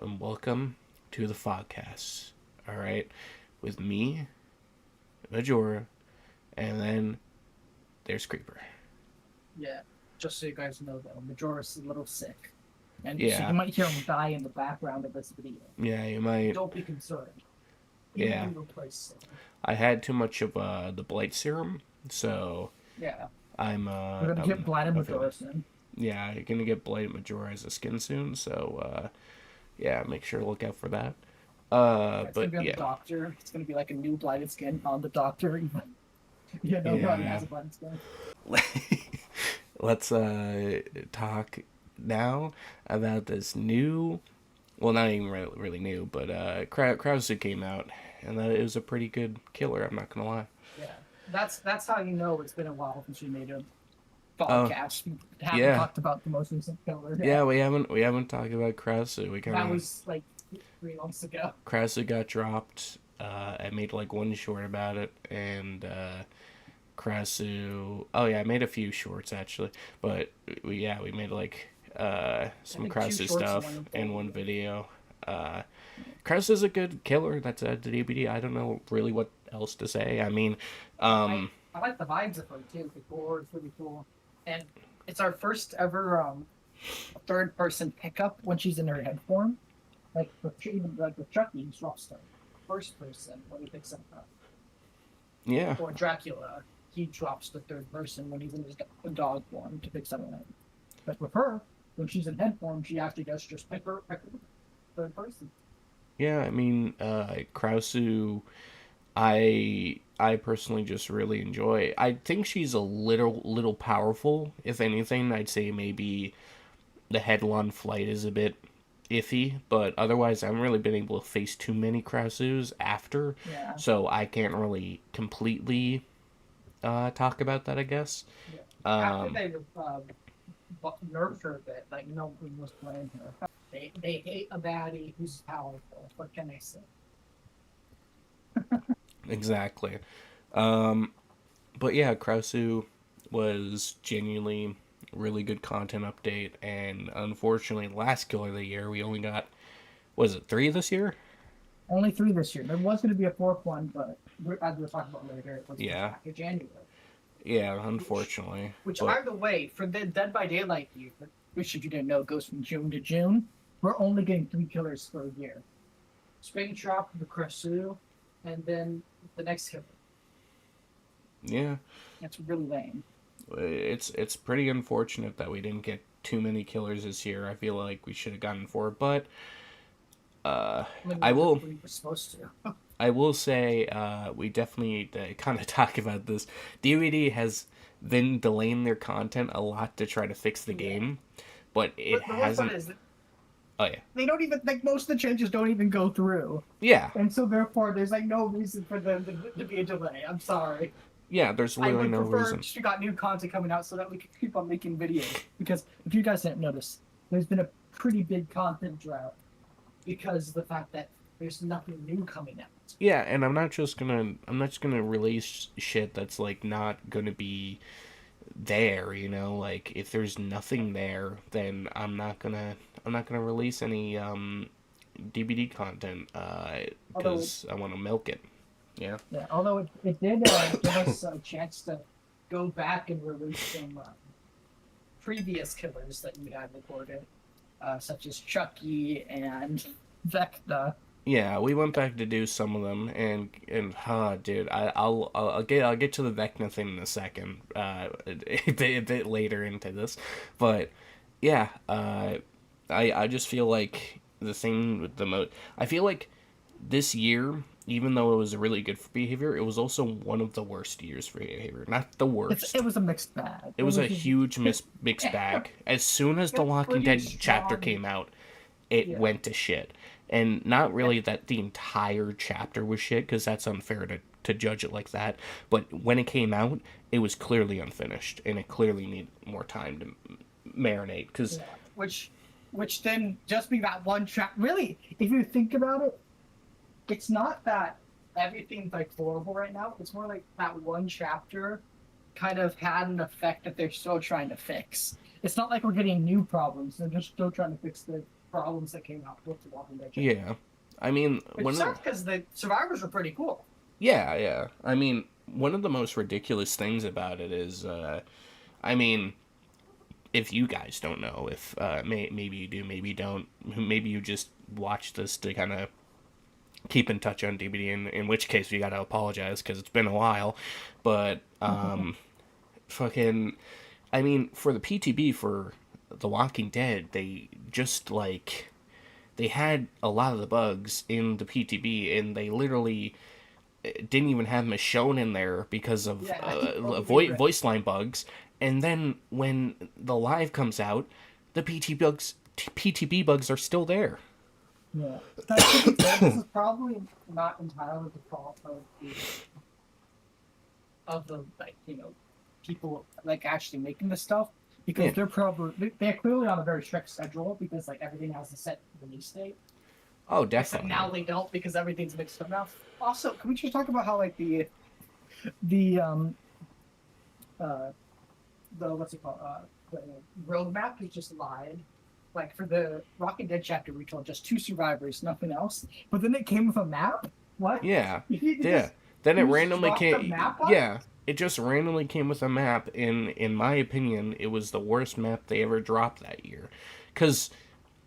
and welcome to the Fogcast. All right, with me, Majora, and then there's Creeper. Yeah, just so you guys know, though, Majora's a little sick. And so you Yeah, might hear him die in the background of this video. yeah, you might. Don't be concerned. He will Yeah, be replaced soon. I had too much of the blight serum, so Yeah, I'm we're gonna get blinded I feel, Majora soon. yeah, I'm gonna get blight Majora as a skin soon. So yeah, make sure to look out for that. It's gonna But be on the yeah, Doctor. It's gonna be like a new blinded skin on the Doctor. Even you know, he already yeah. has a blinded skin. Let's talk now about this new, well, not even really new, but Krause came out, and that it was a pretty good killer. I'm not gonna lie. Yeah, that's how you know it's been a while since we made a Oh podcast. We haven't yeah, talked about the most recent killer. yeah. We haven't talked about Krause. We kind That of was like 3 months ago. Krause got dropped. I made like one short about it, and Krause. Oh yeah, I made a few shorts actually, but we made like I some think two Krause shorts and stuff one in full one video. video. Krause is a good killer. That's a DVD. I don't know really what else to say. I mean, I um, I like the vibes of her too. The gore is really cool, and it's our first ever third person pickup when she's in her head form. Like even like with Chucky, he drops the first person when he picks him up, yeah, or Dracula, he drops the third person when he's in his dog form to pick someone up. But with her, when she's in head form, she actually does just pick her third person. yeah. I mean, Krause. I personally just really enjoy. I think she's a little powerful. If anything, I'd say maybe the headlong flight is a bit iffy, but otherwise, I haven't really been able to face too many Krauses after, Yeah, so I can't really completely talk about that. I guess. yeah. After Um, they nerfed her a bit, like no one was playing her. They hate a baddie who's powerful. What can I say? exactly. Um, but yeah, Krause was genuinely really good content update, and unfortunately, last killer of the year we only got, was it three this year? Only 3 this year. There was going to be a fourth one, but as we'll talk about later, it was pushed Yeah, back to January. yeah, Which, unfortunately, which but either way, for the Dead by Daylight year, which if you didn't know goes from June to June, we're only getting 3 killers for a year. Spring Trap, the Cresu, and then the next killer. yeah, That's really lame. it's pretty unfortunate that we didn't get too many killers this year. I feel like we should have gotten four, but uh, I mean, I will we were supposed to. I will say we definitely need to kind of talk about this. DVD has been delaying their content a lot to try to fix the Yeah. game, but it But the worst part hasn't. is that Oh yeah, they don't even, like, most of the changes don't even go through. yeah, And so therefore, there's like no reason for them to be a delay. I'm sorry. yeah. There's I literally would no prefer reason. she got new content coming out so that we could keep on making videos. Because if you guys didn't notice, there's been a pretty big content drought because of the fact that there's nothing new coming out. Yeah, and I'm not just gonna release shit that's like not gonna be there. You know, like if there's nothing there, then I'm not gonna release any DVD content Although, because I want to milk it. Yeah. yeah, although it did give us a chance to go back and release some previous killers that we had recorded, such as Chucky and Vecna. Yeah, we went back to do some of them, and dude, I'll get to the Vecna thing in a second, a bit later into this, but yeah, I just feel like the thing with the I feel like this year, even though it was a really good for behavior, it was also one of the worst years for behavior. Not the worst. It was a mixed bag. It was a huge mixed bag. As soon as the Walking pretty Dead chapter strong. came out, it Yeah. went to shit. And not really that the entire chapter was shit, because that's unfair to judge it like that. But when it came out, it was clearly unfinished, and it clearly needed more time to marinate. Because Yeah. Which then just being that one track. Really, if you think about it, it's not that everything's like horrible right now. It's more like that one chapter kind of had an effect that they're still trying to fix. It's not like we're getting new problems. They're just still trying to fix problems that came out with the Walking Dead. Yeah. I mean, Which sucks because the survivors were pretty cool. yeah, yeah. I mean, one of the most ridiculous things about it is, I mean, if you guys don't know, if maybe you do, maybe you don't, maybe you just watch this to kind of keep in touch on DVD, in which case we gotta apologize because it's been a while. But fucking, I mean, for the PTB for The Walking Dead, they just like they had a lot of the bugs in the PTB, and they literally didn't even have Michonne in there because of voice line bugs. And then when the live comes out, the PTB bugs are still there. Yeah, this is probably not entirely the fault of the like people like actually making this stuff because they're clearly on a very strict schedule because like everything has a set release date. Oh, definitely. Except now they don't because everything's mixed up now. Also, can we just talk about how like the what's it called the roadmap is just lied. Like for the Walking Dead chapter, we told just 2 survivors, nothing else. But then it came with a map. What? Yeah, yeah. Then it randomly came. Yeah, it just randomly came with a map. In my opinion, it was the worst map they ever dropped that year, because.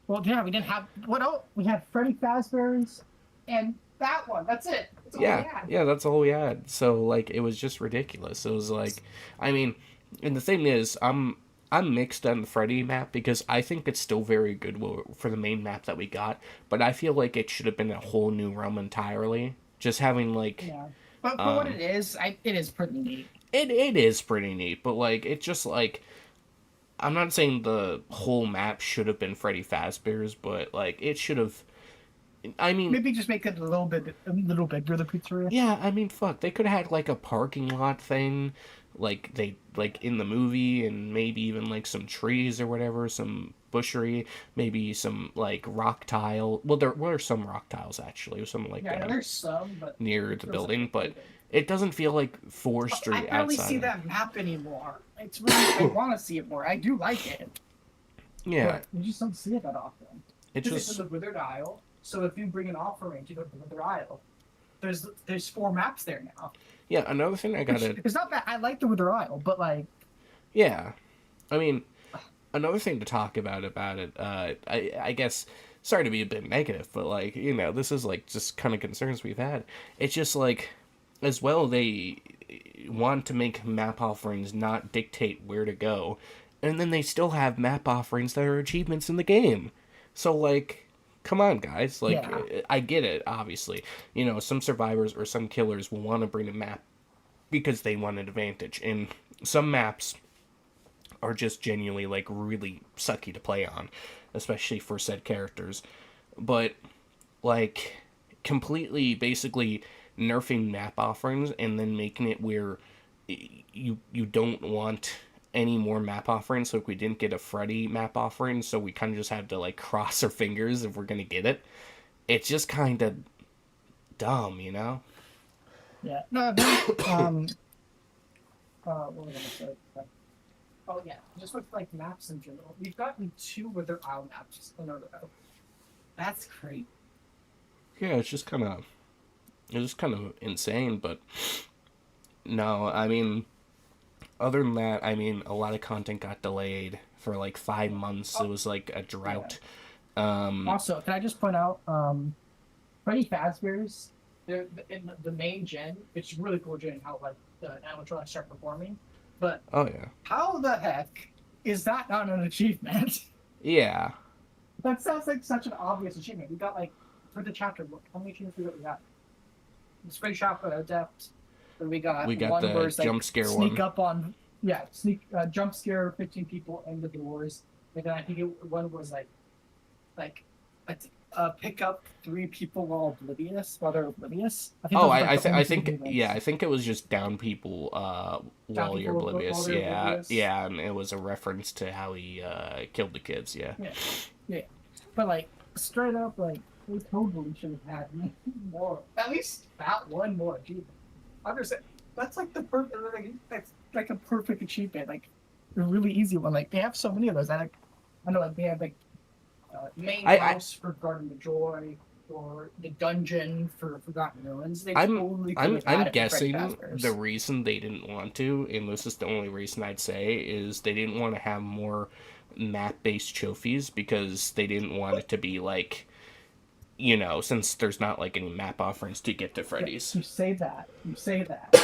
Well, yeah, we didn't have what else? We had Freddy Fazbear's and that one. That's it. That's all we had. Yeah, that's all we had. So like, it was just ridiculous. It was like, I mean, and the thing is, I'm mixed on the Freddy map because I think it's still very good for the main map that we got, but I feel like it should have been a whole new realm entirely. Just having like, yeah, but for what it is pretty neat. It is pretty neat, but like it just like. I'm not saying the whole map should have been Freddy Fazbear's, but like it should have. I mean, maybe just make it a little bigger, the pizzeria. Yeah, I mean, fuck, they could have had like a parking lot thing, like they like in the movie, and maybe even like some trees or whatever, some bushery, maybe some like rock tile. Well, there were some rock tiles actually, or something like that. There's some, but near the building, but. It doesn't feel like forestry outside. I barely see that map anymore. It's really, I want to see it more. I do like it. Yeah. But you just don't see it that often. It's in the Withered Isle, so if you bring an offering to go to the Withered Isle, there's 4 maps there now. Yeah, another thing I gotta... It's not bad. I like the Withered Isle, but like... Yeah. I mean, another thing to talk about it, I guess... Sorry to be a bit negative, but like, this is like just kind of concerns we've had. It's just like... As well, they want to make map offerings not dictate where to go, and then they still have map offerings that are achievements in the game. So, like, come on, guys. Like, I get it, obviously. Some survivors or some killers will want to bring a map because they want an advantage, and some maps are just genuinely, like, really sucky to play on, especially for said characters. But, like, completely, basically... nerfing map offerings and then making it where you don't want any more map offerings. Like we didn't get a Freddy map offering, so we kind of just had to like cross our fingers if we're gonna get it. It's just kind of dumb, Yeah. No. What was I gonna say? Oh yeah, just with like maps in general, we've gotten 2 Wither Isle maps in a row. That's great. Yeah, it's just kind of insane, but no, I mean, other than that, I mean, a lot of content got delayed for like 5 months. It was like a drought. Yeah. Also, can I just point out, Freddy Fazbear's, they're in the main gen. It's really cool gen how like the animatronics start performing, but oh yeah, how the heck is that not an achievement? Yeah, that sounds like such an obvious achievement. We got like for the chapter. How many achievements we got? Spray shot for adept. Then we got one the where it's, like, jump scare sneak one. up on jump scare 15 people in the doors. And then I think one was like pick up 3 people while they're oblivious. I think it was just down people while you're oblivious. Yeah, and it was a reference to how he killed the kids. Yeah. But like straight up like. We totally should have had more. At least that one more achievement. Understand? That's like the perfect. That's like a perfect achievement. Like a really easy one. Like they have so many of those. I know like they have like main I house for Garden of Joy or the dungeon for Forgotten Ruins. They I'm totally could have I'm had it for Freddy guessing the Fazbear's. reason they didn't want to, and this is the only reason I'd say, is they didn't want to have more map-based trophies because they didn't want it to be like, since there's not like any map offerings to get to Yeah, Freddy's. you say that. You say that.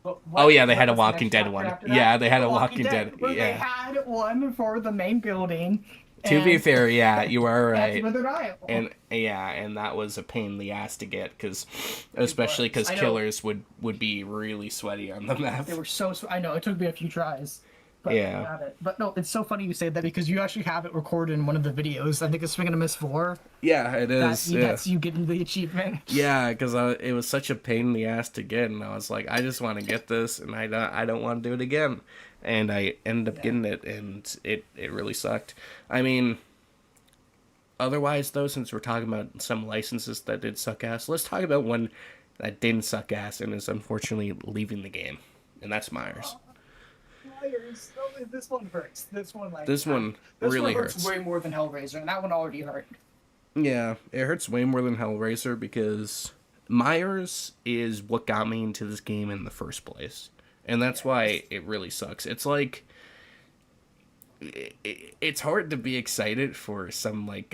But Oh yeah, they what had a was the Walking next Dead chapter one. after Yeah, that? they had The a Walking Walking Dead, Dead. where they Yeah. had one for the main building, To be and fair, yeah, you are that's right. where they're at. And yeah, and that was a pain in the ass to get because, It especially was. because I know killers would be really sweaty on the map. they were I know it took me a few tries, but I Yeah, got it. But no, it's so funny you say that because you actually have it recorded in one of the videos. I think it's Swing and a Miss 4. yeah, it is. Yeah, That's you getting the achievement. yeah, because it was such a pain in the ass to get, and I was like, I just want to get this, and I don't want to do it again, and I ended up Yeah. getting it, and it really sucked. I mean, otherwise though, since we're talking about some licenses that did suck ass, let's talk about one that didn't suck ass and is unfortunately leaving the game, and that's Myers. Liars. No, this one hurts. This one This one this really one hurts hurts. way more than Hellraiser, and that one already hurt. Yeah, it hurts way more than Hellraiser because Myers is what got me into this game in the first place. And that's why it really sucks. It's like it's hard to be excited for some like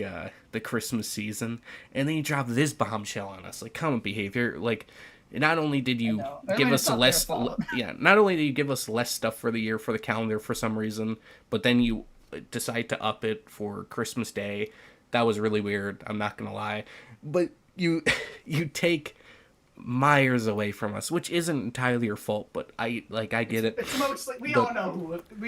the Christmas season and then you drop this bombshell on us. Like common behavior. Like not only did I you know. I give mean, us it's not their less fault. yeah, not only did you give us less stuff for the year for the calendar for some reason, but then you decide to up it for Christmas Day. That was really weird. I'm not gonna lie, but you you take Myers away from us, which isn't entirely your fault. But I get it. It's mostly But we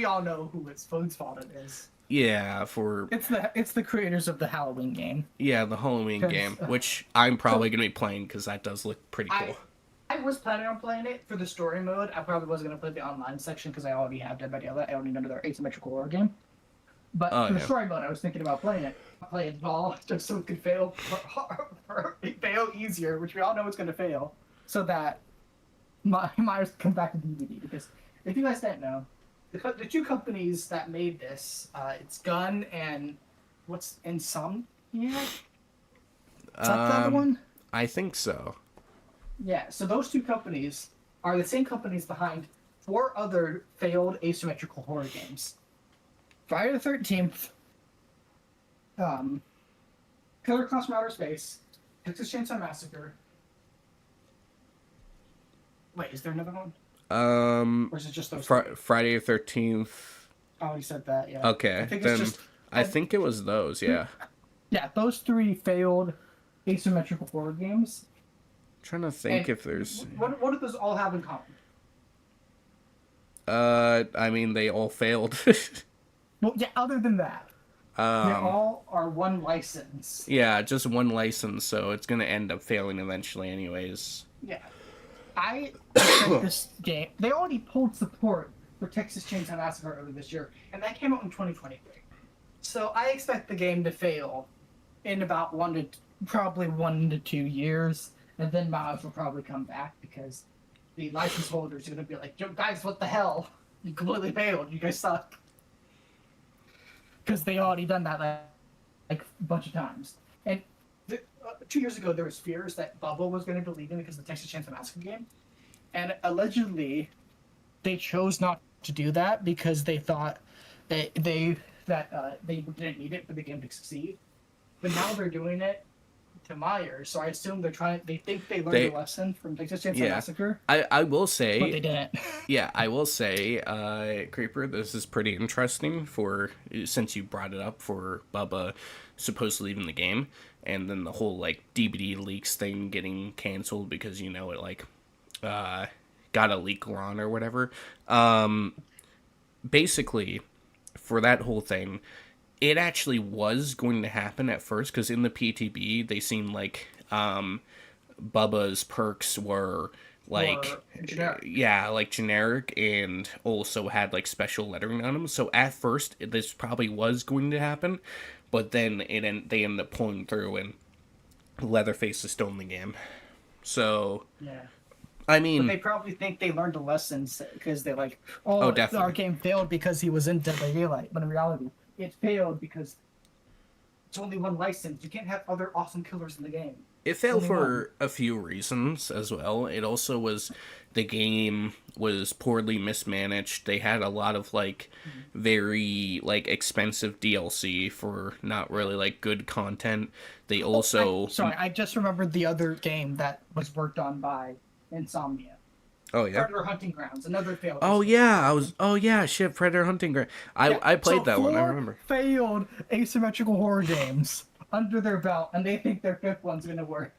all know who it's whose fault it is. yeah, for It's the creators of the Halloween game. yeah the Halloween 'Cause, game, which I'm probably so gonna be playing because that does look pretty cool. I was planning on playing it for the story mode. I probably wasn't gonna play the online section because I already have Dead by Daylight. I already know their asymmetrical horror game. But Oh for the yeah, story mode, I was thinking about playing it. Play it ball just so it could fail, fail easier, which we all know it's gonna fail, so that Myers can come back to DVD. Because if you guys don't know, the two companies that made this, it's Gun and what's Insomnia? Is that the other one? I think so. Yeah. So those two companies are the same companies behind 4 other failed asymmetrical horror games. Friday the 13th, Killer Clowns from Outer Space, Texas Chainsaw Massacre. Wait, is there another one? Or is it just those three? Friday the 13th. Oh, you said that, yeah. Okay, I think then it's just... I think it was those. Yeah, Yeah, those 3 failed asymmetrical horror games. trying to think And if there's. What do those all have in common? I mean they all failed. Well, yeah, other than that, they um, all are one license. yeah, just one license, so it's gonna end up failing eventually, anyways. Yeah. I expect this game. They already pulled support for Texas Chainsaw Massacre earlier this year, and that came out in 2023. So I expect the game to fail in about probably 1 to 2 years, and then Miles will probably come back because the license holders are going to be like, "Yo, guys, what the hell? You completely failed. You guys suck." Because they already done that like a bunch of times. And 2 years ago, there was fears that Bubba was going to be leaving because of the Texas Chainsaw Massacre game, and allegedly, they chose not to do that because they thought they didn't need it for the game to succeed. But now they're doing it to Myers, so I assume they think they learned a lesson from Texas Chainsaw Massacre. I will say, But they didn't. yeah, I will say, Creeper, this is pretty interesting since you brought it up for Bubba supposedly leaving the game, and then the whole like DVD leaks thing getting canceled because it like got a leak on or whatever. Basically, for that whole thing, it actually was going to happen at first because in the PTB they seemed like Bubba's perks were like generic. yeah, like generic, and also had like special lettering on them. So at first this probably was going to happen, but then they ended up pulling through and Leatherface is still in the game. So Yeah. I But mean, they probably think they learned a lesson because they're like, Oh, oh, definitely. our game failed because he was in Dead by Daylight. But in reality, it failed because It's only one license. You can't have other awesome killers in the game. It It's failed only one. for a few reasons as well. It also was the game was poorly mismanaged. They had a lot of like Mhm. very like expensive DLC for not Yeah. really like good content. They Oh, I also sorry. I just remembered the other game that was worked on by Insomnia. oh yeah. Predator Hunting Grounds. Another failed Oh asymmetrical yeah, I horror was game. oh yeah, shit, Predator Hunting Ground. Yeah. I So played that one, I four remember. failed asymmetrical horror games under their belt, and they think their fifth one's gonna work.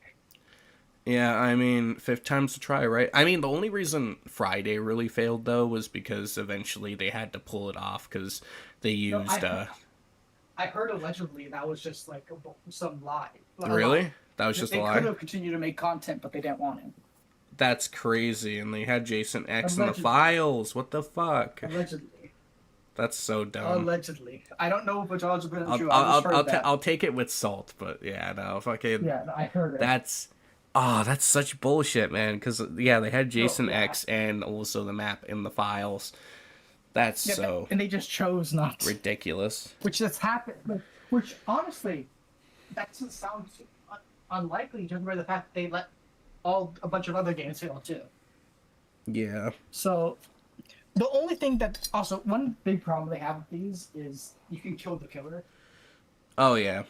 Yeah, I mean, fifth time's the try, right? I mean, the only reason Friday really failed though was because eventually they had to pull it off because they No, used I heard allegedly that was just like some lie, a lie. really? That was just a They could lie? have continued to make content, but they didn't want to. That's crazy. And they had Jason X in the Allegedly, files. What the fuck? allegedly, That's so dumb. allegedly. I don't know if it's all been I'll true. I just I'll heard that. I'll take it with salt, but yeah, no, fucking Yeah, I heard it. that's that's such bullshit, man. Because yeah, they had Oh Jason yeah, X and also the map in the files. That's yeah, so and they just chose not to. ridiculous. Which has happened. Which honestly, that doesn't sound too unlikely, just by the fact that they let a bunch of other games fail too. Yeah. So the only thing that also one big problem they have with these is you can kill the killer. Oh yeah.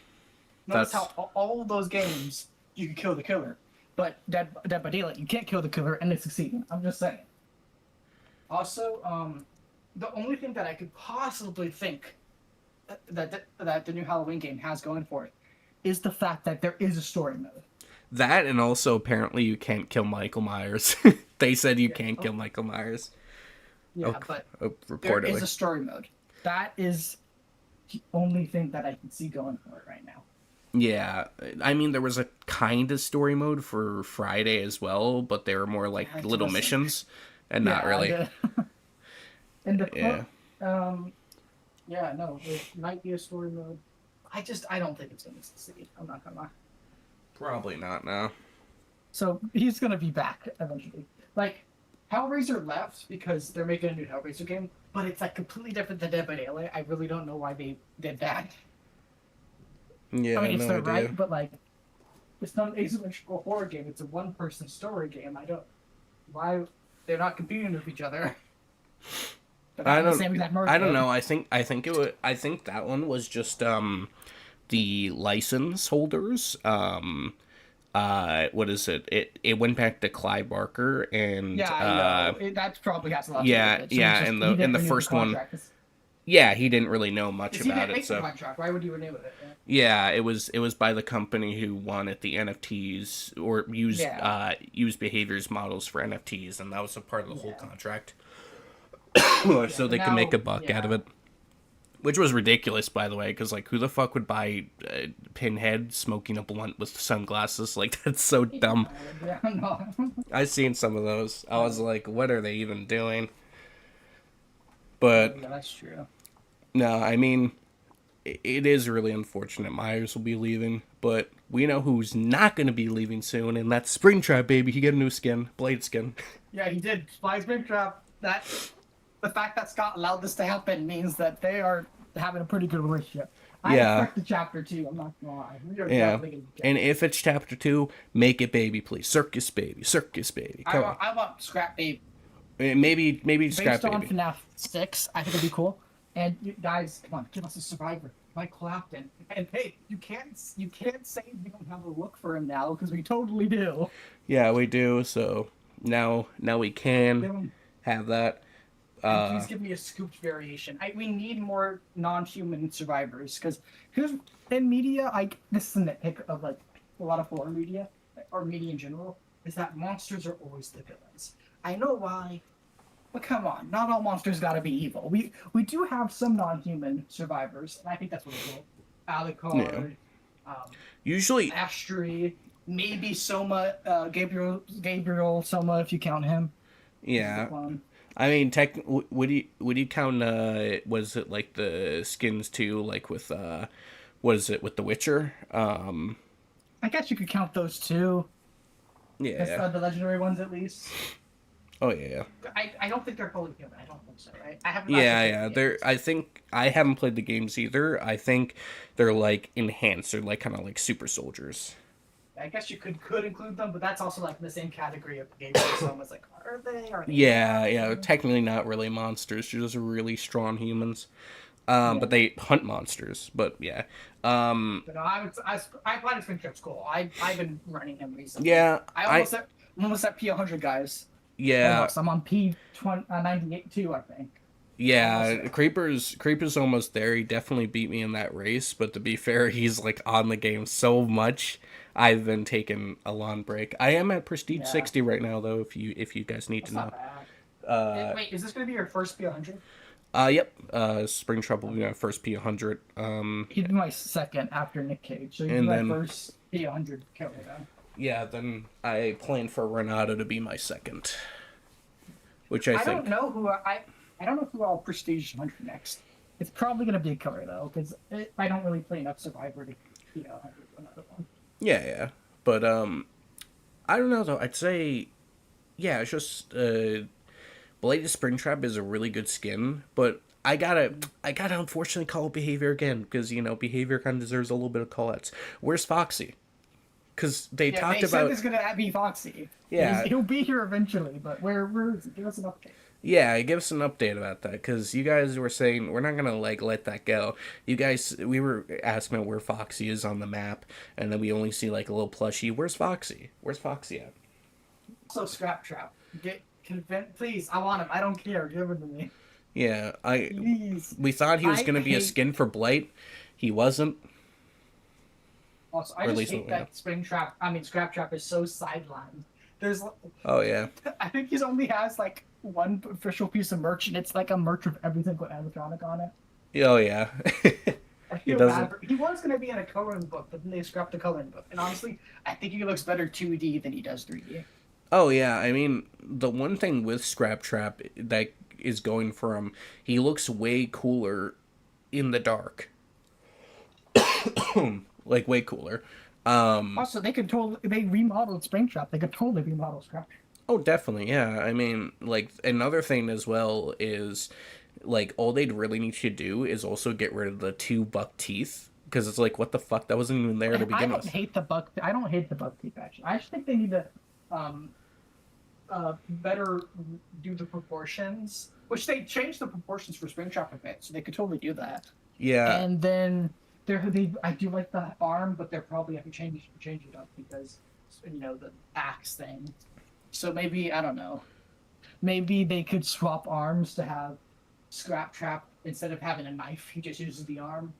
Notice That's how all of those games you can kill the killer, but Dead by Daylight you can't kill the killer and it's succeeding. I'm just saying. Also, the only thing that I could possibly think that the new Halloween game has going for it is the fact that there is a story mode. that, and also apparently you can't kill Michael Myers. They said you Yeah. can't kill Michael Myers. Yeah, but there is Reportedly. a story mode. That is the only thing that I can see going for it right now. Yeah, I mean there was a kind of story mode for Friday as well, but they were more like Yeah, it little wasn't. missions, and Yeah, not really. and the Yeah, yeah, no, it might be a story mode. I don't think it's gonna succeed. I'm not gonna lie. probably not now. So he's gonna be back eventually. Like Hellraiser left because they're making a new Hellraiser game, but it's like completely different than Dead by Daylight. I really don't know why they did that. Yeah, I mean, it's no their idea. right, but like, it's not an asymmetrical horror game. It's a one-person story game. I don't why they're not competing with each other. But I not the don't. same exact market. I don't know. I think it. I think that one was just the license holders. What is it? It went back to Clive Barker and Yeah, I know. That probably has a lot to do yeah, with it. So yeah. just, In he the didn't renew first one, contract, 'cause yeah, he didn't really know much he about didn't it. make the So contract. Why would he renew it? yeah, it was by the company who wanted the NFTs or Yeah. use behaviors models for NFTs, and that was a part of the whole Yeah. contract. Yeah, So but they could make a now, buck out yeah. of it. Which was ridiculous, by the way, because like, who the fuck would buy Pinhead smoking a blunt with sunglasses? Like, that's so dumb. Yeah, no. I've seen some of those. I was like, what are they even doing? But Yeah, that's true. no, I mean, it is really unfortunate. Myers will be leaving, but we know who's not going to be leaving soon, and that's Springtrap, baby. He got a new skin, blade skin. Yeah, he did. Fly's Big Trap. That the fact that Scott allowed this to happen means that they are having a pretty good relationship. I Yeah. expect the chapter 2. I'm not gonna lie. We are Yeah, definitely gonna get and if it's chapter 2, make it baby, please. Circus baby, circus baby. Come on. I want Scrap Baby. Maybe scrap Based on baby. FNAF 6, I think it'd be cool. And you guys, come on, give us a survivor, Mike Clapton. And hey, you can't say we don't have a look for him now because we totally do. Yeah, we do. So now we Give can him, have that. and please give me a scooped variation. We need more non-human survivors because here's in media. This is a nitpick of like a lot of horror media or media in general is that monsters are always the villains. I know why. But come on, not all monsters gotta be evil. We do have some non-human survivors, and I think that's really cool. Alucard, Usually, Astri, maybe Soma, Gabriel Soma if you count him. yeah. Um, I mean, would you count? Was it like the skins too? Like with what is it with The Witcher? I guess you could count those two. That's, Yeah. the legendary ones at least. Oh yeah, I don't think they're fully human. I don't think so, right? I haven't actually yeah, played yeah. the They're. games. I think I haven't played the games either. I think they're like enhanced. They're like kind of like super soldiers. I guess you could include them, but that's also like in the same category of gameplay. So I was like, are they? Are they Yeah, not? yeah. Technically not really monsters. They're just really strong humans. But Yeah. they hunt monsters. But yeah. Um, But no, I find Springtrap's cool. I've been running him recently. yeah. I. I'm almost at P100 guys. Yeah. Almost. I'm on P 98 too. I think. Almost Yeah, there. Creeper's almost there. He definitely beat me in that race, but to be fair, he's like on the game so much. I've been taking a long break. I am at Prestige Yeah, 60 right now, though. If you guys need to that's know. not bad. Uh, Wait, is this gonna be your first P100? yep. Spring Trouble will be my first P100. He'd be my second after Nick Cage, so he'd be And my then first P100 killer. Though. yeah, then I plan for Renato to be my second, which I I don't think. know who I don't know who I'll prestige 100 next. It's probably gonna be a killer though, because I don't really play enough Survivor to be 100 another one. Yeah, yeah. But I don't know though. I'd say yeah. It's just Bladed Springtrap is a really good skin, but I gotta unfortunately call it Behavior again because you know Behavior kind of deserves a little bit of call outs. Where's Foxy? Because they Yeah, talked they said about it's gonna be Foxy. yeah He'll be here eventually, but where is it? Give us an update. yeah give us an update about that because you guys were saying we're not gonna like let that go. You guys we were asking where Foxy is on the map, and then we only see like a little plushie. Where's Foxy? Where's Foxy at? Also, Scrap Trap. Get convinced, please. I want him. I don't care. Give him to me, Yeah, I please. we thought he was I gonna be a hate. skin for Blight. He wasn't, Also, I or at just least hate yeah. that Scrap Trap is so sidelined. There's, Oh yeah. I think he only has like one official piece of merch, and it's like a merch of every single animatronic on it. Oh yeah. I He feel bad doesn't. for. He was gonna be in a coloring book, but then they scrapped the coloring book. And honestly, I think he looks better 2D than he does 3D. Oh yeah, I mean the one thing with Scrap Trap that is going for him, he looks way cooler in the dark, like way cooler. Um, Also, they remodeled Springtrap. They could totally remodel Scrap. oh definitely, yeah. I mean, like another thing as well is like all they'd really need you to do is also get rid of the two buck teeth because it's like what the fuck that wasn't even there to I begin don't with. hate the buck. I don't hate the buck teeth actually. I just think they need to um better do the proportions, which they changed the proportions for Springtrap a bit, so they could totally do that. Yeah, And then I do like the arm, but they're probably have to change it up because the axe thing. So maybe I don't know. Maybe they could swap arms to have Scrap Trap instead of having a knife. He just uses the arm,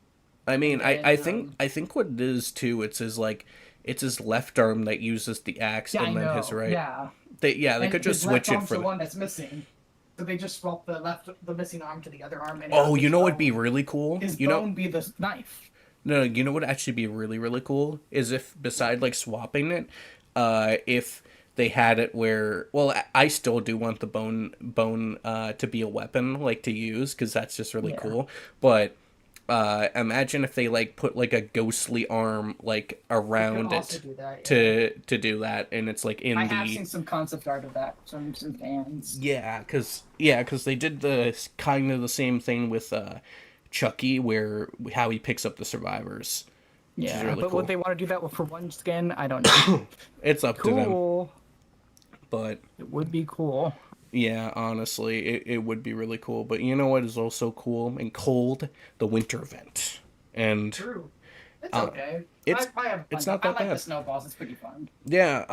I and mean, then I think what it is too. It's his like, it's his left arm that uses the axe, yeah, I and then his know, right. yeah. They And could just his left switch it arm's for the the. one that's missing. So they just swap the missing arm to the other arm, and Oh, have you know what'd be really cool? his You know, bone be the knife. no, you know what would actually be really really cool is if beside like swapping it, if they had it where well I still do want the bone to be a weapon like to use because that's just really Yeah, cool, but imagine if they like put like a ghostly arm like they could around also it do that. Yeah, to do that and it's like I in have the seen some concept art of that from some fans. yeah because they did the kind of the same thing with Chucky where how he picks up the survivors, which is Yeah, really but would cool. they want to do that for one skin? I don't know. It's up to them, Cool. but It would be cool. yeah, honestly, it would be really cool. But you know what is also cool and cold? The winter event. And True. It's uh, okay. it's I have it's fun. not I that like the bad. snowballs. It's pretty fun. Yeah,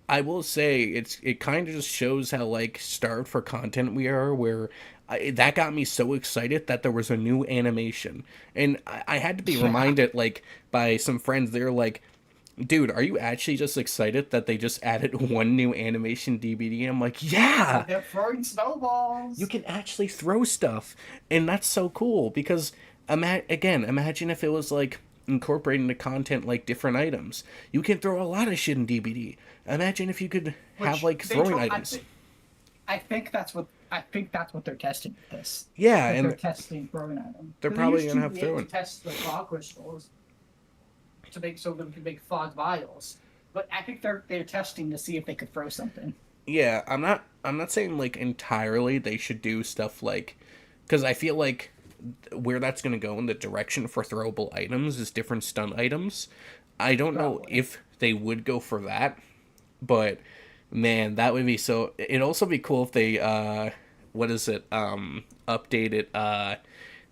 I will say it kind of just shows how like starved for content we are. Where that got me so excited that there was a new animation, and I had to be Yeah. reminded like by some friends. They're like, "Dude, are you actually just excited that they just added one new animation DVD?" I'm like, "Yeah, They're throwing you snowballs. can actually throw stuff, and that's so cool because again, imagine if it was like incorporating the content like different items. You can throw a lot of shit in DBD. Imagine if you could have Which like they throwing told. items. I think that's what they're testing with this. Yeah, That they're and testing throwing at them. they're They probably used gonna to have be able to throwing. test the fog crystals to make so they could make fog vials. But I think they're testing to see if they could throw something. Yeah, I'm not saying like entirely they should do stuff like, because I feel like where that's going to go in the direction for throwable items is different stun items. I don't know Probably. if they would go for that, but man, that would be so. It'd also be cool if they what is it, updated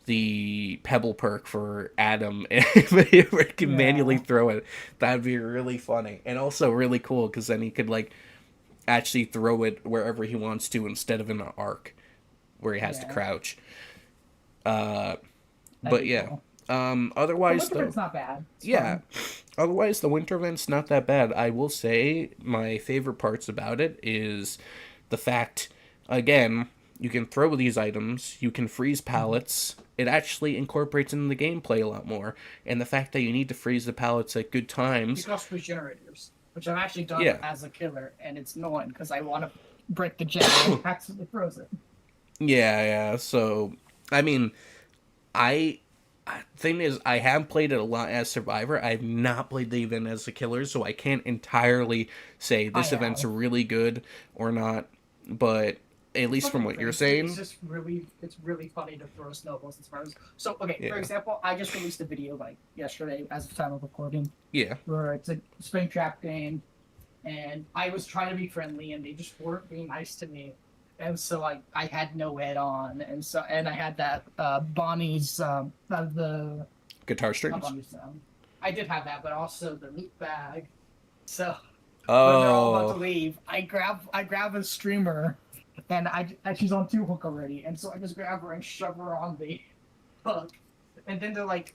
the pebble perk for Adam and it can manually Yeah. throw it. That'd be really funny and also really cool because then he could like actually throw it wherever he wants to instead of in an arc where he has to Yeah. crouch. That'd But be yeah, cool. The otherwise Winterfell's though, not bad. It's yeah, fun. otherwise the winter event's not that bad. I will say my favorite parts about it is the fact, again, you can throw these items, you can freeze Mhm. pallets. It actually incorporates in the gameplay a lot more, and the fact that you need to freeze the pallets at good You times. can also use generators, which I've actually done Yeah, as a killer, and it's annoying because I want to break the gen and it accidentally froze it. yeah, yeah. So, I mean, I thing is, I have played it a lot as Survivor. I've not played the event as a killer, so I can't entirely say I this event's have. really good or not. But at It's least from fucking what you're crazy. It's saying, just it's really funny to throw snowballs and sparrows. So okay, for yeah, example, I just released a video like yesterday as of time of recording, yeah, where it's a spring trap game, and I was trying to be friendly, and they just weren't being nice to me. And so I had no ed on, and I had that Bonnie's the guitar not strings. Bonnie's I did have that, but also the loot bag. So when they're all about to Oh, leave, I grab a streamer, and she's on two hook already, and so I just grab her and shove her on the hook, and then they're like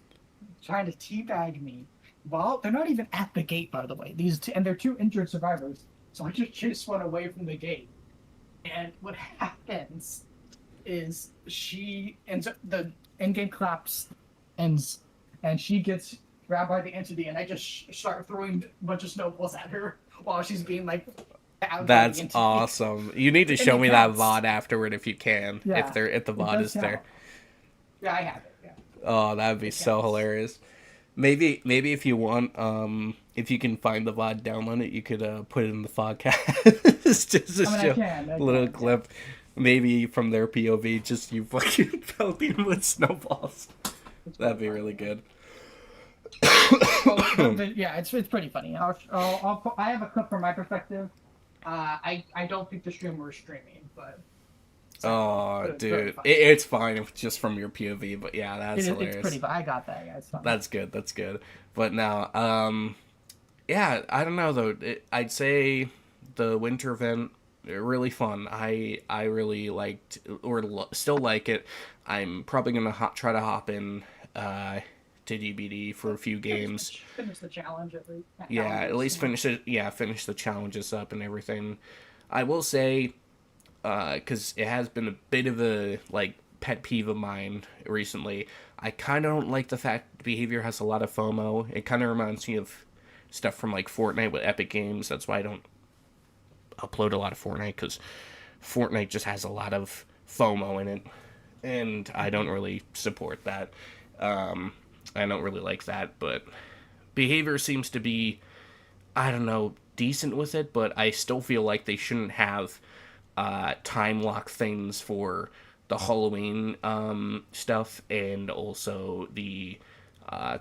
trying to teabag me. Well, they're not even at the gate, by the way. And they're two injured survivors, so I just chase one away from the gate. And what happens is she ends up the in-game collapse ends, and she gets grabbed by the entity, and I just start throwing a bunch of snowballs at her while she's being like stabbed by the that's entity, awesome. You need to and show it me that counts. VOD afterward if you can. Yeah, If the it VOD does is there. count. Yeah, I have it. Yeah, Oh, that'd be it so counts. hilarious. Maybe if you want, if you can find the VOD, download it. You could put it in the podcast just to I mean, I show can, I a little can. Yeah. clip. Maybe from their POV, just you fucking pelting them with snowballs. It's That'd pretty be funny. really Yeah. good. Well, yeah, it's pretty funny. I have a clip from my perspective. I don't think the streamer is streaming, but Oh, it's very dude, funny. it's fine if it's just from your POV, but yeah, that's It's pretty. hilarious. I got that. Yeah, it's fun. That's good. That's good. But now, yeah, I don't know though. I'd say the winter event really fun. I really liked or still like it. I'm probably gonna try to hop in uh, to DBD for a few games. Finish the challenge at least. Yeah, at Challenges. least finish it. Yeah, finish the challenges up and everything. I will say, because it has been a bit of a like pet peeve of mine recently. I kind of don't like the fact behavior has a lot of FOMO. It kind of reminds me of stuff from like Fortnite with Epic Games. That's why I don't upload a lot of Fortnite because Fortnite just has a lot of FOMO in it, and I don't really support that. Um, I don't really like that, but behavior seems to be, I don't know, decent with it, but I still feel like they shouldn't have time lock things for the Halloween stuff and also the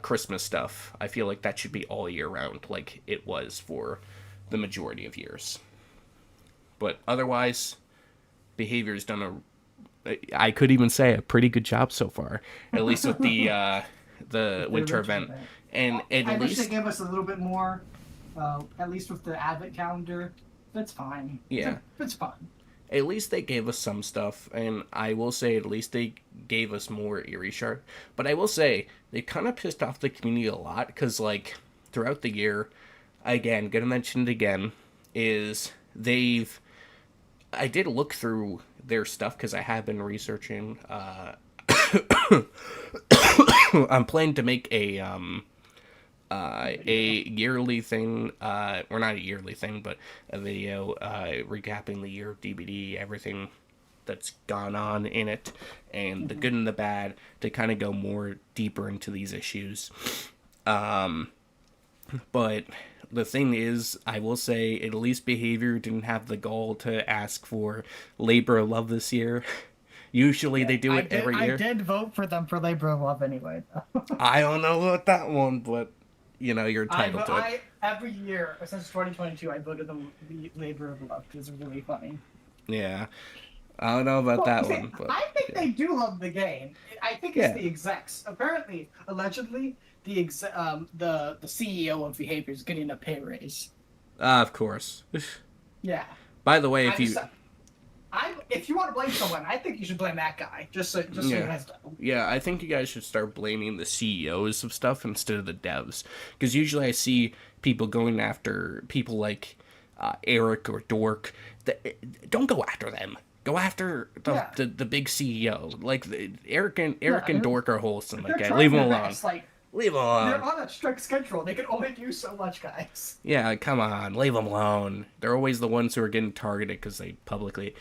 Christmas stuff. I feel like that should be all year round, like it was for the majority of years. But otherwise, behavior's done I could even say a pretty good job so far, at least with the The winter winter event, event. and at I wish they least gave us a little bit more. At least with the advent calendar, that's fine. yeah, It's fun. at least they gave us some stuff, and I will say at least they gave us more Eerie Shark. But I will say they kind of pissed off the community a lot because like throughout the year, again, gonna mention it again, is they've I did look through their stuff because I have been researching. I'm planning to make a yearly thing, or not a yearly thing, but a video recapping the year of DBD, everything that's gone on in it, and the Mm-hmm. good and the bad, to kind of go more deeper into these issues. Um, but the thing is, I will say, at least Behavior didn't have the gall to ask for Labor of Love this year. Usually Yeah, they do it every I year. did vote for them for Labor of Love anyway. I don't know about that one, but you're entitled to it. I every year since 2022, I voted them the Labor of Love because it's really funny. Yeah, I don't know about Well, that see, one, but I think yeah, they do love the game. I think it's yeah. the execs. Apparently, allegedly, the CEO of Behavior is getting a pay raise. Of course. Yeah, By the way, I if just you if you want to blame someone, I think you should blame that guy. Just so you yeah. guys know. Yeah, I think you guys should start blaming the CEOs of stuff instead of the devs. Because usually I see people going after people like Eric or Dork. Don't go after them. Go after Yeah, the big CEO. Like Eric and yeah. Dork are wholesome. If they're Okay, leave trying them their alone. best, like Leave them they're alone. on a strict schedule, they can only do so much, guys. Yeah, come on, leave them alone. They're always the ones who are getting targeted because they publicly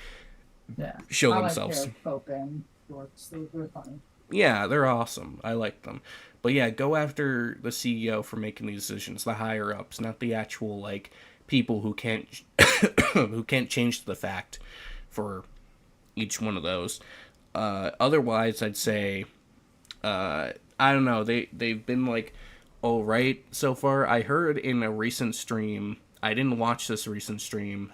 Yeah, show I like themselves. Eric Pope and Dorks. They're funny. Yeah, they're awesome. I like them. But yeah, go after the CEO for making these decisions, the higher ups, not the actual like people who can't who can't change the fact for each one of those. Otherwise, I'd say I don't know. They've been like all right so far. I heard in a recent stream. I didn't watch this recent stream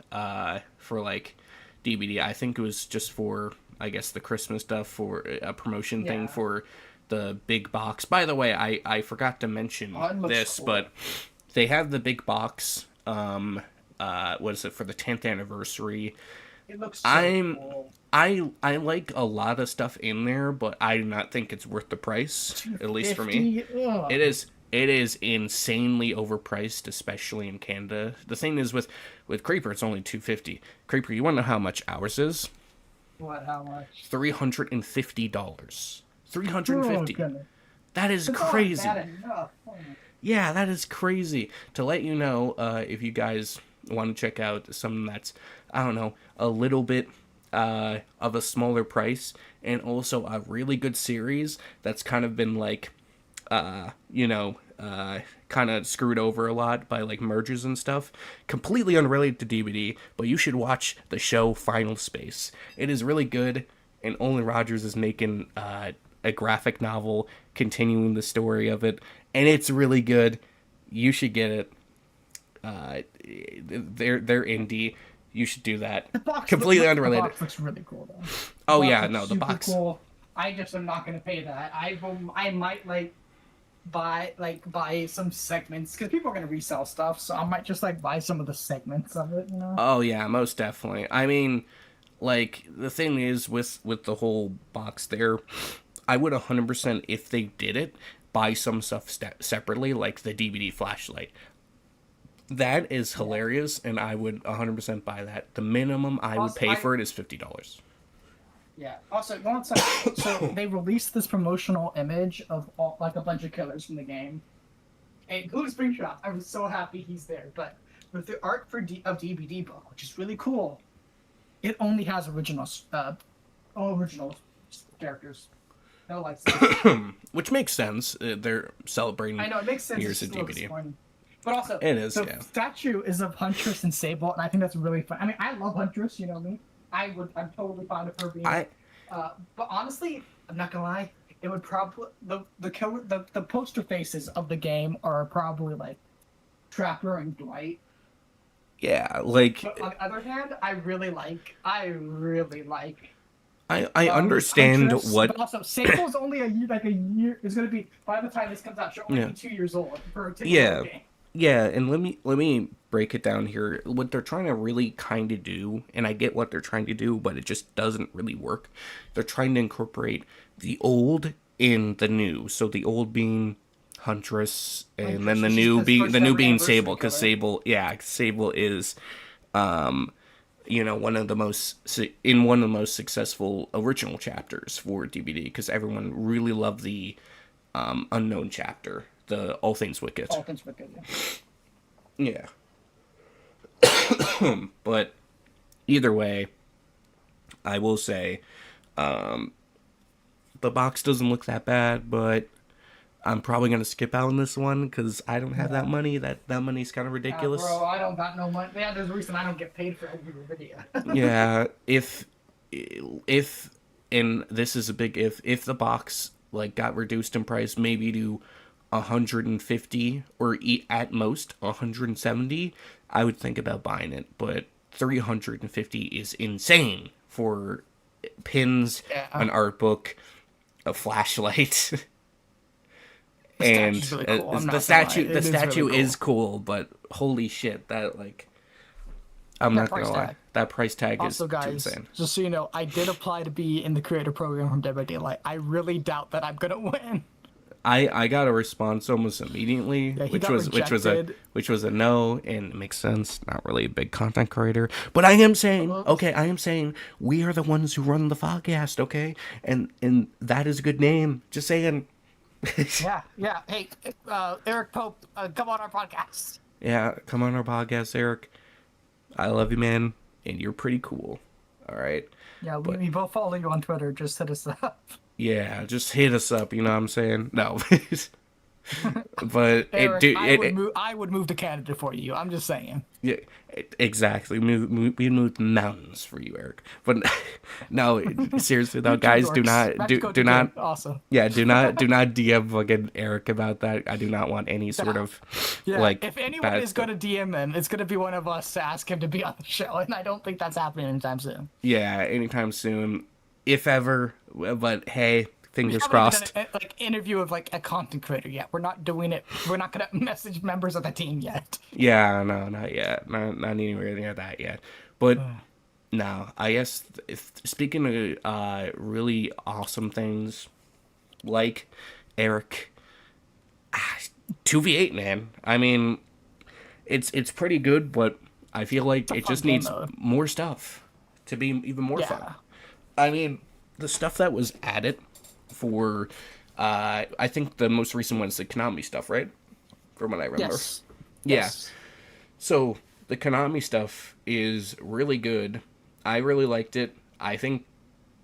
for like DVD. I think it was just for I guess the Christmas stuff for a promotion thing Yeah, for the big box. By the way, I forgot to mention oh, it looks this, cool. but they have the big box. What is it for the 10th anniversary? It looks so I'm cool. I like a lot of stuff in there, but I do not think it's worth the price. At least for me, 250. Ugh. it is insanely overpriced, especially in Canada. The thing is with Creeper, it's only 250. Creeper, you want to know how much ours is? What? How much? $350. Three hundred and Oh fifty. goodness. That is It's not crazy. bad enough. Oh, Yeah, that is crazy. To let you know, if you guys want to check out something that's, I don't know, a little bit of a smaller price, and also a really good series that's kind of been like, kind of screwed over a lot by like mergers and stuff. Completely unrelated to DVD, but you should watch the show Final Space. It is really good, and Olin Rogers is making a graphic novel continuing the story of it, and it's really good. You should get it. They're indie. You should do that. Completely unrelated. The box looks really cool though. Oh Box yeah, looks no, the super box. cool. I just am not gonna pay that. I might buy some segments because people are gonna resell stuff, so I might just like buy some of the segments of it. You know? Oh yeah, most definitely. I mean, like the thing is with the whole box there, I would 100% if they did it buy some stuff separately, like the DVD flashlight. That is hilarious, and I would 100% buy that. The minimum I would Also, pay for it is $50. Yeah. Also, one second. So they released this promotional image of like a bunch of killers from the game. And include a screenshot. I was so happy he's there. But with the art for of DVD book, which is really cool, it only has original characters. No license. Which makes sense. They're celebrating I know it makes sense. years It's of just a little DVD. disappointing. But also, It is, the yeah. statue is of Huntress and Sable, and I think that's really fun. I mean, I love Huntress. You know me. I'm totally fine with her being. But honestly, I'm not gonna lie. It would probably the poster faces of the game are probably like Trapper and Dwight. Yeah, like But on the other hand, I really like. I understand Huntress, what. But also, Sable's only a year. Like a year. It's gonna be by the time this comes out. She'll only Yeah. be 2 years old for a typical Yeah. game. Yeah, and let me break it down here. What they're trying to really kind of do, and I get what they're trying to do, but it just doesn't really work. They're trying to incorporate the old in the new. So the old being Huntress, and then the Huntress, new she's being first the new ever being anniversary Sable, because killer. Sable is, one of the one of the most successful original chapters for DVD, because everyone really loved the unknown chapter, the All Things Wicked. All things wicked. Yeah. But either way, I will say, the box doesn't look that bad, but I'm probably gonna skip out on this one because I don't have that Yeah. money. That money's kind of ridiculous. Bro, I don't got no money. Yeah, there's a reason I don't get paid for every video. Yeah, if and this is a big if the box like got reduced in price maybe to 150 or at most 170, I would think about buying it, but 350 is insane for pins, Yeah. an art book, a flashlight. The And statue's really cool. I'm the not gonna lie. statue It is really is cool. cool, but holy shit, that like I'm That not price gonna lie, tag. that price tag is Also, too guys, insane. just so you know, I did apply to be in the creator program from Dead by Daylight. I really doubt that I'm gonna win. I got a response almost immediately, Yeah, he got rejected. which was a no, and it makes sense. Not really a big content creator, but I am saying, okay, I am saying we are the ones who run the Fogcast, okay, and that is a good name. Just saying. Yeah, yeah. Hey, Eric Pope, come on our podcast. Yeah, come on our podcast, Eric. I love you, man, and you're pretty cool. All right, Yeah, but we both follow you on Twitter. Just hit us up. yeah, just hit us up. You know what I'm saying? No, but it Eric, do I would it, move. I would move to Canada for you. I'm just saying. yeah, exactly. We moved mountains for you, Eric. But no, seriously though, You two guys, do dorks. not Mexico do to not. Canada. Awesome. Yeah, do not DM fucking Eric about that. I do not want any sort Yeah. of Yeah, like if anyone bad is stuff. going to DM him, it's going to be one of us to ask him to be on the show, and I don't think that's happening anytime soon. Yeah, anytime soon, if ever. But hey, We fingers haven't even crossed. done a like interview of like a content creator yet. We're not doing it. We're not going to message members of the team yet. Yeah, no, not yet. Not anywhere near that yet. But no, I guess if speaking of really awesome things like Eric, 2v8, man. I mean, it's pretty good, but I feel like a it fun just game needs mode. more stuff to be even more fun. Yeah. I mean, the stuff that was added for, I think the most recent one is the Konami stuff, right? From what I remember. Yes. Yeah. Yes. So the Konami stuff is really good. I really liked it. I think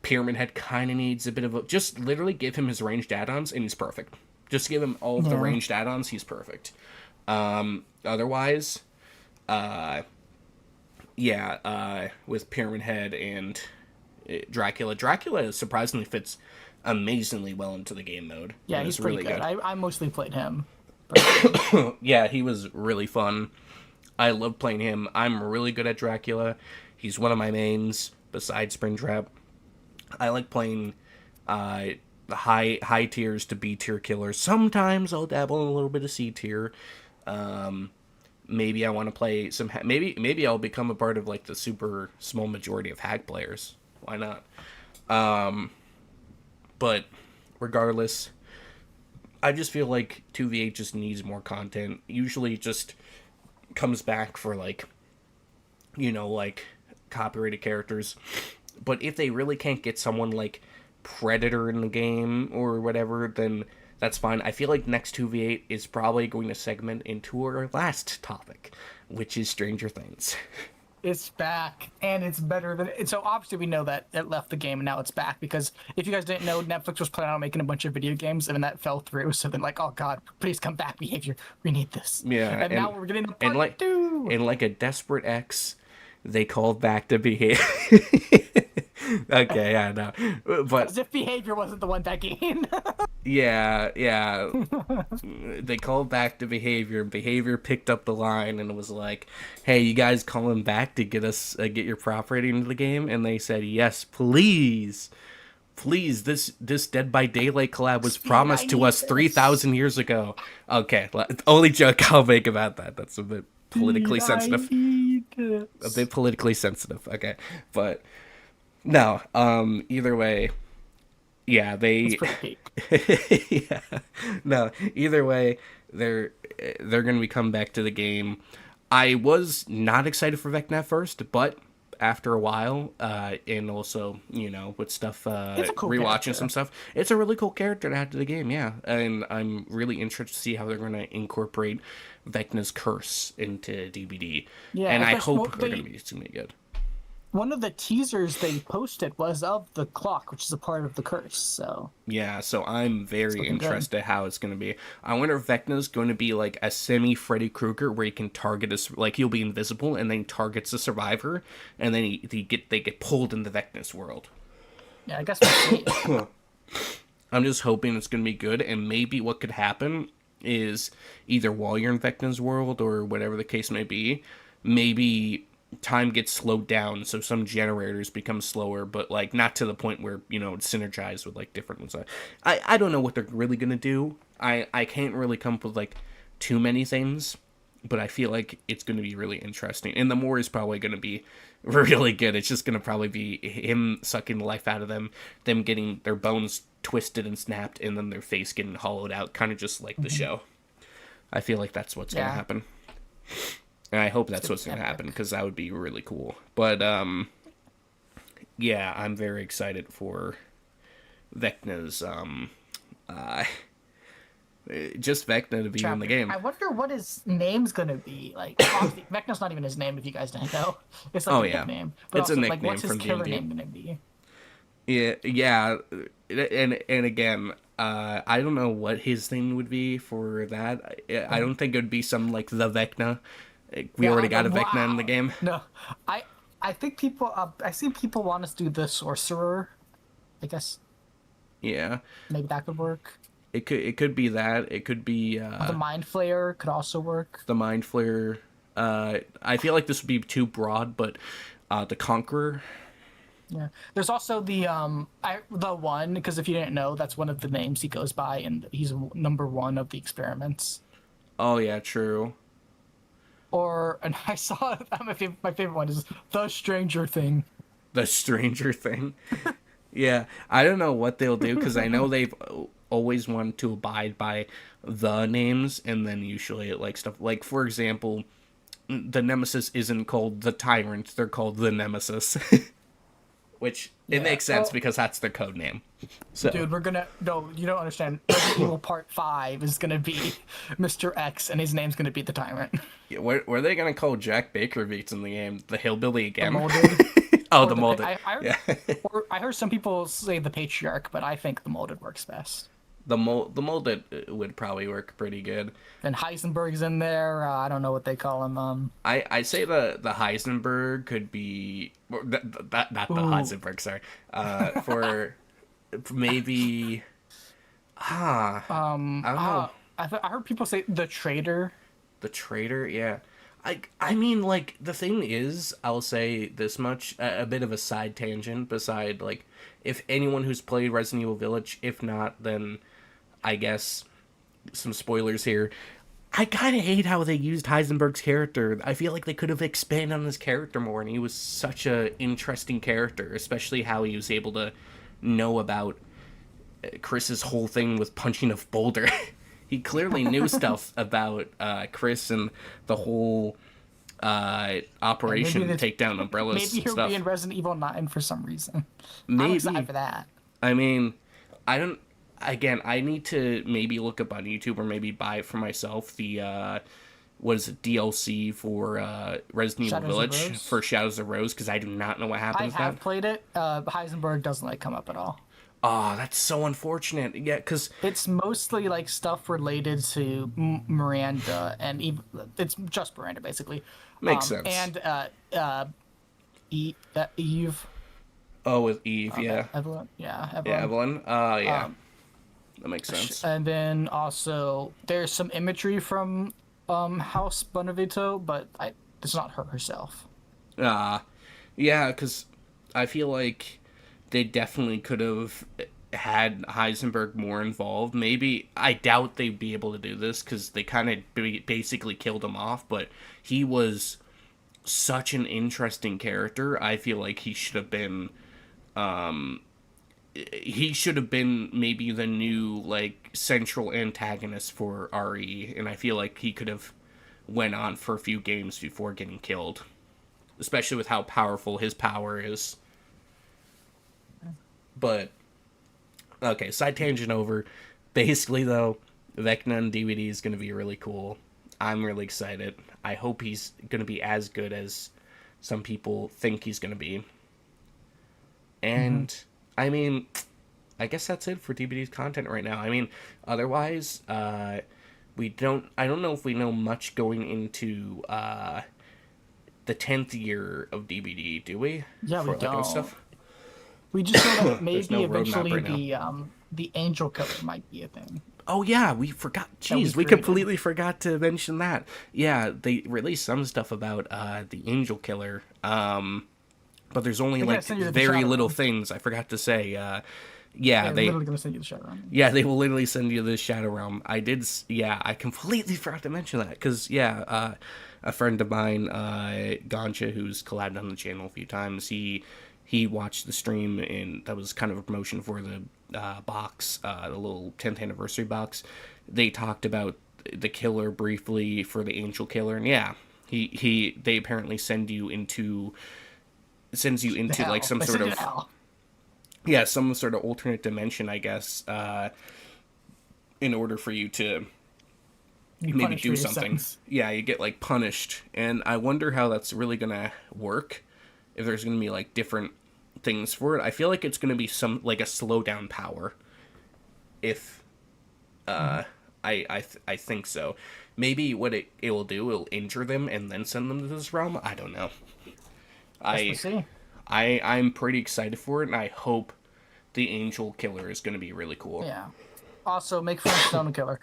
Pyramid Head kind of needs a bit of a... Just literally give him his ranged add-ons and he's perfect. Just give him all of the Yeah. ranged add-ons, he's perfect. Otherwise, with Pyramid Head and Dracula surprisingly fits amazingly well into the game mode. Yeah, It he's was pretty good. I mostly played him. Yeah, he was really fun. I love playing him. I'm really good at Dracula. He's one of my mains besides Springtrap. I like playing the high tiers to B tier killers. Sometimes I'll dabble in a little bit of C tier. Maybe I want to play some. Maybe I'll become a part of like the super small majority of hack players. Why not? But regardless, I just feel like 2v8 just needs more content. Usually, it just comes back for like, like copyrighted characters. But if they really can't get someone like Predator in the game or whatever, then that's fine. I feel like next 2v8 is probably going to segment into our last topic, which is Stranger Things. It's back, and it's better than it. So obviously we know that it left the game, and now it's back. Because if you guys didn't know, Netflix was planning on making a bunch of video games, and then that fell through. So then, like, oh god, please come back, Behavior. We need this. Yeah, And now we're getting a and part like two. and like a desperate ex, they called back to behave. Okay, yeah, no, but As if Behavior wasn't the one that gained. yeah, they called back to Behavior. Behavior picked up the line and was like, "Hey, you guys calling back to get us get your prop rating into the game?" And they said, "Yes, please." Please, this Dead by Daylight collab was promised to us 3,000 years ago. Okay, only joke I'll make about that. That's a bit politically sensitive. A bit politically sensitive. Okay, but no. Either way, yeah, they. Yeah, no. Either way, they're gonna be coming back to the game. I was not excited for Vecna at first, but after a while, and also, with stuff, It's a cool rewatching character. some stuff, it's a really cool character to add to the game, yeah. And I'm really interested to see how they're going to incorporate Vecna's curse into DBD. Yeah, and I especially- hope well, they're going to be good. one of the teasers they posted was of the clock, which is a part of the curse. So Yeah, so I'm it's very looking good. interested how it's going to be. I wonder if Vecna's going to be like a semi Freddy Krueger where he can target us, like he'll be invisible and then targets the survivor, and then they get pulled into Vecna's world. Yeah, I guess we'll see. I'm just hoping it's going to be good, and maybe what could happen is either while you're in Vecna's world or whatever the case may be, maybe time gets slowed down, so some generators become slower, but like not to the point where it's synergized with like different ones. I don't know what they're really gonna do. I can't really come up with like too many things, but I feel like it's going to be really interesting. And the more is probably going to be really good. It's just going to probably be him sucking the life out of them getting their bones twisted and snapped, and then their face getting hollowed out, kind of just like the Mhm. show. I feel like that's what's going to Yeah, happen. And I hope it's that's gonna what's be going to happen, epic. because that would be really cool. But, yeah, I'm very excited for Vecna's, uh, just Vecna to be in the Chapter. game. I wonder what his name's gonna be. Like, obviously, Vecna's not even his name. If you guys didn't know, it's like Oh, a yeah. nickname. But It's a also, like, nickname what's his from killer D&D. name gonna be? Yeah, yeah, and again, I don't know what his thing would be for that. I Um, don't think it would be some like the Vecna. We yeah. already got a Vecna in the Wow. game. No, I I think people. I see people want us to do the sorcerer. I guess Yeah, maybe that could work. it could be that. It could be Or the mind flayer could also work. the Mind Flayer. I feel like this would be too broad, but the Conqueror. Yeah. There's also the one, because if you didn't know, that's one of the names he goes by, and he's number one of the experiments. Oh yeah, true. Or and I saw my favorite one is the Stranger Thing. The Stranger Thing. Yeah, I don't know what they'll do because I know they've always wanted to abide by the names, and then usually like stuff like, for example, the Nemesis isn't called the Tyrant; they're called the Nemesis, which it Yeah. makes sense Well, because that's their code name. So dude, we're gonna no, you don't understand. Resident Evil Part 5 is gonna be Mr. X, and his name's gonna be the Tyrant. yeah, where are they gonna call Jack Baker beats in the game? The hillbilly The again? molded Oh, or the the molded. I Yeah, I heard some people say the Patriarch, but I think the molded works best. the molded would probably work pretty good. Then Heisenberg's in there. I don't know what they call him. I say the Heisenberg could be, or that not the Ooh, Heisenberg, sorry. For maybe, I don't know, I heard people say the traitor. the traitor. Yeah, I mean, like, the thing is, I'll say this much, a bit of a side tangent. Beside, like, if anyone who's played Resident Evil Village, if not, then I guess some spoilers here. I kind of hate how they used Heisenberg's character. I feel like they could have expanded on his character more, and he was such a interesting character, especially how he was able to know about Chris's whole thing with punching a boulder. He clearly knew stuff about Chris and the whole And operation to take down umbrellas maybe and he'll be in stuff. Resident Evil 9 for some reason. I'm excited Maybe. for that. I mean, I don't. Again, I need to maybe look up on YouTube or maybe buy it for myself. The what is it, DLC for Resident Evil Shadows of Village Rose. for Shadows of Rose, because I do not know what I happens have now. played it. Heisenberg doesn't like come up at all. Oh, that's so unfortunate. Yeah, because It's mostly like stuff related to Miranda, and it's just Miranda basically. makes sense. And Eve, Oh, with Eve, yeah, Evelyn, yeah, yeah, Evelyn. Evelyn. Yeah, that makes sense. And then also there's some imagery from House Bonavito, but it's not her herself. Ah, yeah, because I feel like they definitely could have had Heisenberg more involved. Maybe I doubt they'd be able to do this because they kind of basically killed him off. But he was such an interesting character. I feel like he should have been. He should have been maybe the new like central antagonist for RE, and I feel like he could have went on for a few games before getting killed, especially with how powerful his power is. But okay, side tangent over. Basically, though, Vecna on DVD is going to be really cool. I'm really excited. I hope he's going to be as good as some people think he's going to be. Mm-hmm. And I mean, I guess that's it for DBD's content right now. I mean, otherwise, we don't. I don't know if we know much going into the 10th year of DBD. Do we? Yeah, we For like other don't. stuff. We just know that There's maybe no roadmap eventually right now. the angel killer might be a thing Oh yeah, we forgot. that we Jeez, we created. completely forgot to mention that. Yeah, they released some stuff about the Angel Killer. But there's only They're gonna like send you to the very shadow little realm. things. I forgot to say. Yeah, They're they literally gonna send you to the shadow realm. yeah they will literally send you to the Shadow Realm. Yeah, I completely forgot to mention that because a friend of mine, Ganja, who's collabed on the channel a few times, he watched the stream and that was kind of a promotion for the box, the little 10th anniversary box. They talked about the killer briefly for the Angel Killer, and yeah, they apparently sends you The into like hell. some They sort send you to of hell. yeah, some sort of alternate dimension, I guess, in order for you to You maybe punish for do your something. sentence. Yeah, you get like punished, and I wonder how that's really gonna work. If there's gonna be like different things for it, I feel like it's gonna be some like a slowdown power. If Mm-hmm. I think so. Maybe what it will do, it'll injure them and then send them to this realm. I don't know. Guess we'll I see. I'm pretty excited for it, and I hope the Angel Killer is going to be really cool. Yeah. Also, make Frank Stone a killer.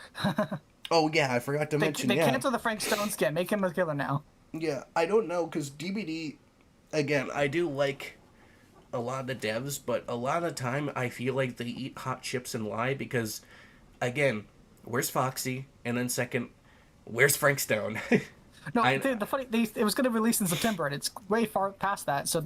Oh yeah, I forgot to mention. They Yeah, cancel the Frank Stone skin. Make him a killer now. yeah. I don't know because DBD, again, I do like a lot of the devs, but a lot of the time I feel like they eat hot chips and lie because, again, where's Foxy, and then second, where's Frank Stone? No, I the funny it was going to release in September, and it's way far past that. So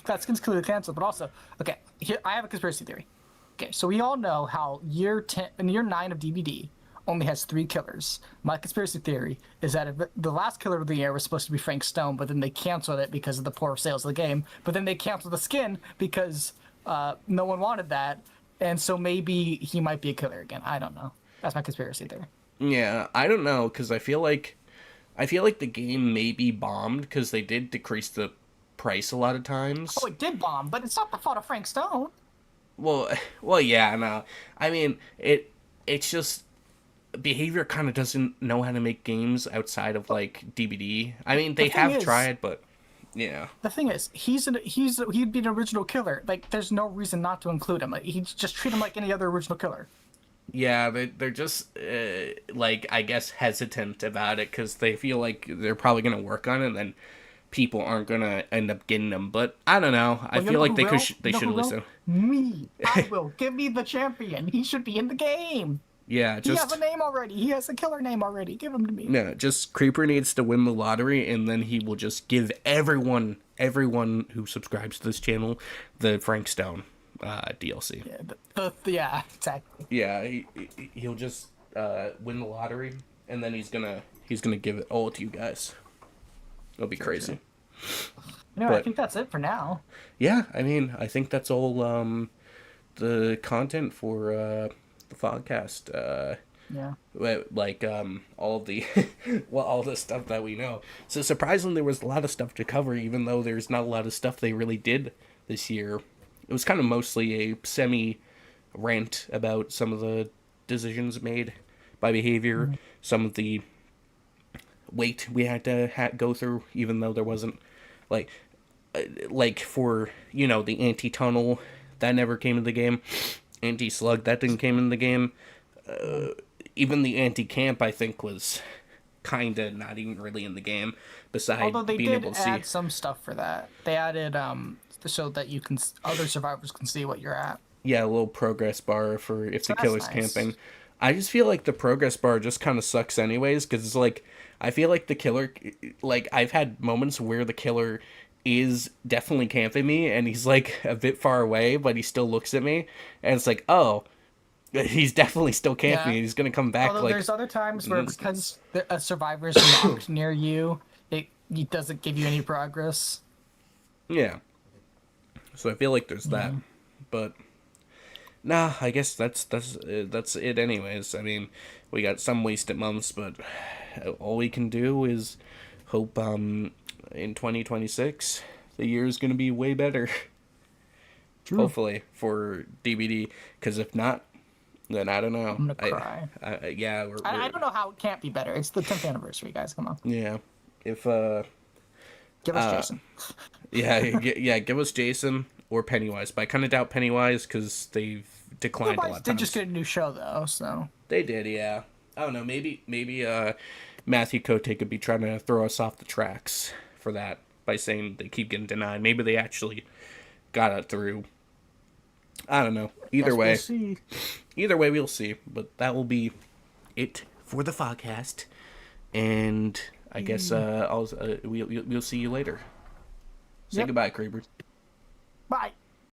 that skin's clearly canceled. But also, okay, here I have a conspiracy theory. Okay, so we all know how year 9 of DBD only has 3 killers. My conspiracy theory is that if the last killer of the year was supposed to be Frank Stone, but then they canceled it because of the poor sales of the game. But then they canceled the skin because no one wanted that, and so maybe he might be a killer again. I don't know. That's my conspiracy theory. yeah, I don't know because I feel like the game may be bombed because they did decrease the price a lot of Oh, times. it did bomb, but it's not the fault of Frank Stone. Well, well, yeah, no. I mean, it's just behavior kind of doesn't know how to make games outside of like DBD. I mean, The they thing have is, tried, but yeah, The thing is, he'd be an original killer. Like, there's no reason not to include him. Like, he just treat him like any other original killer. yeah, they're just like I guess hesitant about it because they feel like they're probably gonna work on it, and then people aren't gonna end up getting them. But I don't know. I Well, you feel know like who will? they You know should who will? listen. Me. I will. Give me the champion. He should be in the game. Yeah, He has a just name already. He has a killer name already. Give him to me. no, just Creeper needs to win the lottery, and then he will just give everyone who subscribes to this channel the Frank Stone DLC. Yeah, yeah, exactly. Yeah, he'll just win the lottery, and then he's gonna give it all to you guys. It'll be crazy. I But think that's it for now. yeah, I mean, I think that's all the content for the podcast. Yeah. Like all the well, all the stuff that we know. So surprisingly, there was a lot of stuff to cover, even though there's not a lot of stuff they really did this year. It was kind of mostly a semi rant about some of the decisions made by behavior, some of the wait we had to go through, even though there wasn't like like for the anti tunnel that never came in the game, anti slug that didn't came in the game. Even the anti camp I think was kind of not even really in the game. Besides Although they being did able to see, add some stuff for that. They added so that you can other survivors can see what you're at. yeah, a little progress bar for if So the that's killer's nice. camping. I just feel like the progress bar just kind of sucks anyways because it's like I feel like the killer, like I've had moments where the killer is definitely camping me and he's like a bit far away but he still looks at me and it's like, oh, he's definitely still camping Yeah. me. He's gonna come back Although like there's other times where mm, because a survivor's knocked near you, it doesn't give you any progress. yeah. So I feel like there's that, but nah, I guess that's it anyways. I mean, we got some wasted months, but all we can do is hope in 2026, the year is going to be way better. True. Hopefully for DVD, because if not, then I don't know. I'm gonna cry. Yeah, I don't know how it can't be better. It's the 10th anniversary, guys. Come on. yeah. If Give us Jason. yeah, give us Jason or Pennywise, but I kind of doubt Pennywise because they've declined a lot of Did times. just get a new show though, so They did, yeah. I don't know. Maybe Matthew Cote could be trying to throw us off the tracks for that by saying they keep getting denied. Maybe they actually got it through. I don't know. Either way, we'll see. Either way, we'll see. But that will be it for the Fogcast, and I guess we'll see you later. Say goodbye, Creeper. Bye.